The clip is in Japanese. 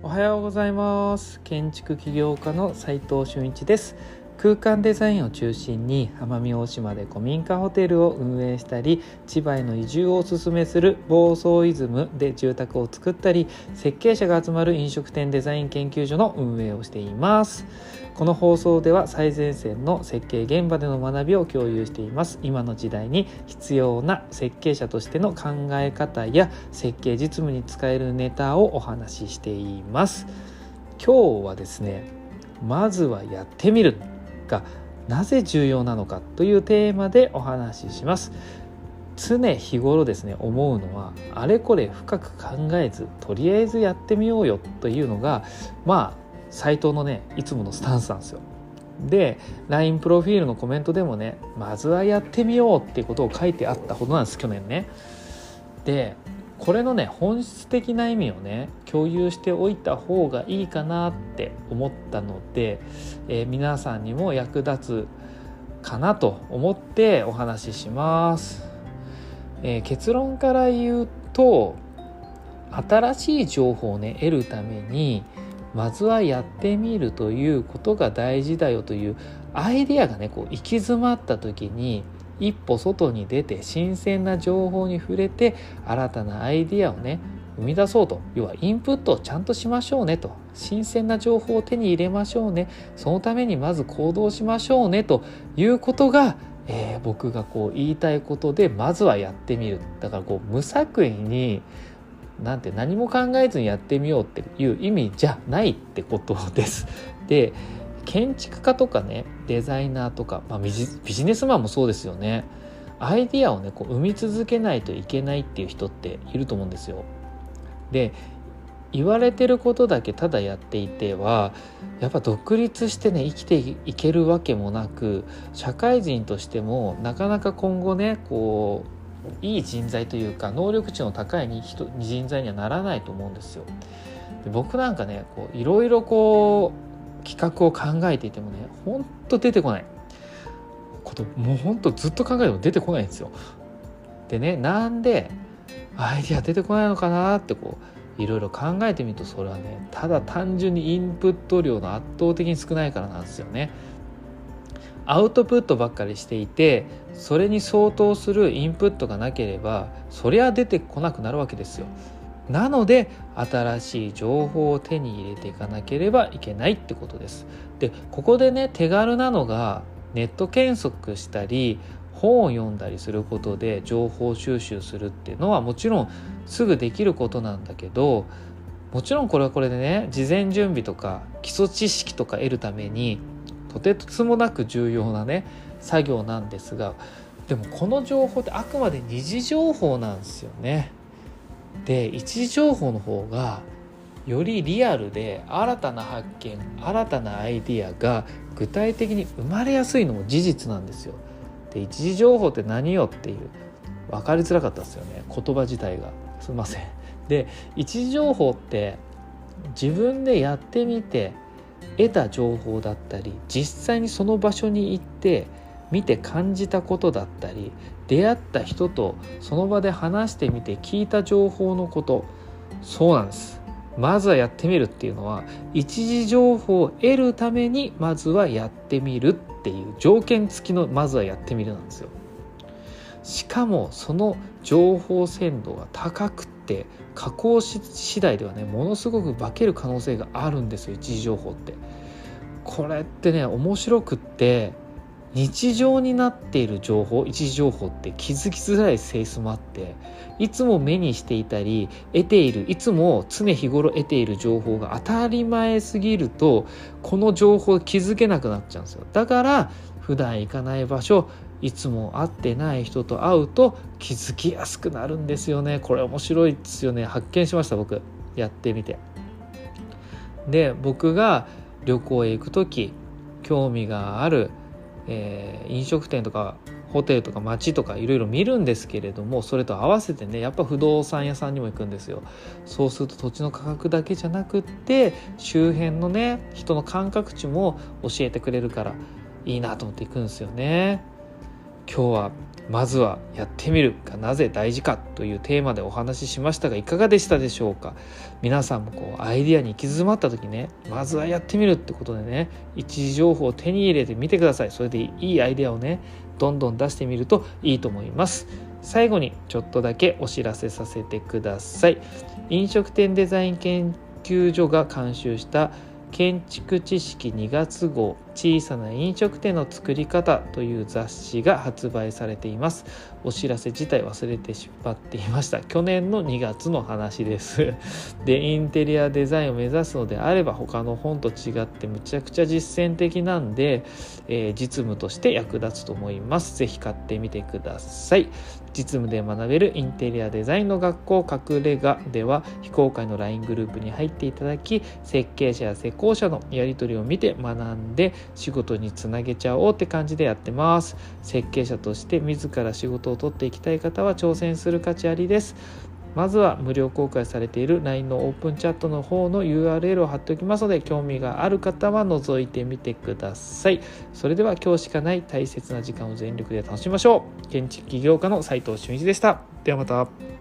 おはようございます。建築起業家の斉藤俊一です。空間デザインを中心に奄美大島で古民家ホテルを運営したり、千葉への移住をお勧めする房総イズムで住宅を作ったり、設計者が集まる飲食店デザイン研究所の運営をしています。この放送では最前線の設計現場での学びを共有しています。今の時代に必要な設計者としての考え方や設計実務に使えるネタをお話ししています。今日はですね、まずはやってみるがなぜ重要なのかというテーマでお話しします。常日頃ですね、思うのはあれこれ深く考えずとりあえずやってみようよというのが斉藤のねいつものスタンスなんですよ。で LINE プロフィールのコメントでもね、まずはやってみようっていうことを書いてあったほどなんです、去年ね。でこれのね本質的な意味をね共有しておいた方がいいかなって思ったので、皆さんにも役立つかなと思ってお話しします。結論から言うと、新しい情報をね得るためにまずはやってみるということが大事だよというアイディアがね行き詰まった時に一歩外に出て新鮮な情報に触れて新たなアイディアをね生み出そうと、要はインプットをちゃんとしましょうねと、新鮮な情報を手に入れましょうね、そのためにまず行動しましょうねということが、僕が言いたいことで、まずはやってみる。だから無作為に何も考えずにやってみようっていう意味じゃないってことです。で建築家とかねデザイナーとか、ビジネスマンもそうですよね。アイディアをね生み続けないといけないっていう人っていると思うんですよ。で言われてることだけただやっていてはやっぱ独立してね生きていけるわけもなく、社会人としてもなかなか今後ねいい人材というか能力値の高い人材にはならないと思うんですよ。で僕なんかねいろいろ企画を考えていてもねほんと出てこないこともうほんとずっと考えても出てこないんですよ。でね、なんでアイデア出てこないのかなっていろいろ考えてみると、それはねただ単純にインプット量の圧倒的に少ないからなんですよね。アウトプットばっかりしていて、それに相当するインプットがなければそりゃ出てこなくなるわけですよ。なので新しい情報を手に入れていかなければいけないってことです。でここでね手軽なのがネット検索したり本を読んだりすることで情報収集するっていうのはもちろんすぐできることなんだけど、もちろんこれはこれでね事前準備とか基礎知識とか得るためにとてつもなく重要なね作業なんですが、でもこの情報ってあくまで二次情報なんですよね。で一次情報の方がよりリアルで新たな発見、新たなアイディアが具体的に生まれやすいのも事実なんですよ。で一次情報って何よっていう分かりづらかったですよね、言葉自体が。すいません。で一次情報って自分でやってみて得た情報だったり、実際にその場所に行って見て感じたことだったり、出会った人とその場で話してみて聞いた情報のこと。そうなんです。まずはやってみるっていうのは一次情報を得るためにまずはやってみるっていう条件付きのまずはやってみるなんですよ。しかもその情報鮮度が高くて加工次第ではねものすごく化ける可能性があるんですよ、一次情報って。これってね面白くって、日常になっている情報、一次情報って気づきづらい性質もあって、いつも目にしていたり得ている、いつも常日頃得ている情報が当たり前すぎるとこの情報気づけなくなっちゃうんですよ。だから普段行かない場所、いつも会ってない人と会うと気づきやすくなるんですよね。これ面白いですよね。発見しました、僕やってみて。で僕が旅行へ行くとき興味がある飲食店とかホテルとか街とかいろいろ見るんですけれども、それと合わせてねやっぱ不動産屋さんにも行くんですよ。そうすると土地の価格だけじゃなくって周辺のね人の感覚値も教えてくれるからいいなと思って行くんですよね。今日はまずはやってみるがなぜ大事かというテーマでお話ししましたが、いかがでしたでしょうか。皆さんもアイデアに行き詰まった時ね、まずはやってみるってことでね、一時情報を手に入れてみてください。それでいいアイデアをねどんどん出してみるといいと思います。最後にちょっとだけお知らせさせてください。飲食店デザイン研究所が監修した建築知識2月号小さな飲食店の作り方という雑誌が発売されています。お知らせ自体忘れてしまっていました。去年の2月の話ですで、インテリアデザインを目指すのであれば他の本と違ってむちゃくちゃ実践的なんで、実務として役立つと思います。ぜひ買ってみてください。実務で学べるインテリアデザインの学校隠れ家では非公開の LINE グループに入っていただき、設計者や施工者のやり取りを見て学んで仕事につなげちゃおうって感じでやってます。設計者として自ら仕事を取っていきたい方は挑戦する価値ありです。まずは無料公開されている LINE のオープンチャットの方の URL を貼っておきますので、興味がある方は覗いてみてください。それでは今日しかない大切な時間を全力で楽しみましょう。建築起業家の斉藤俊一でした。ではまた。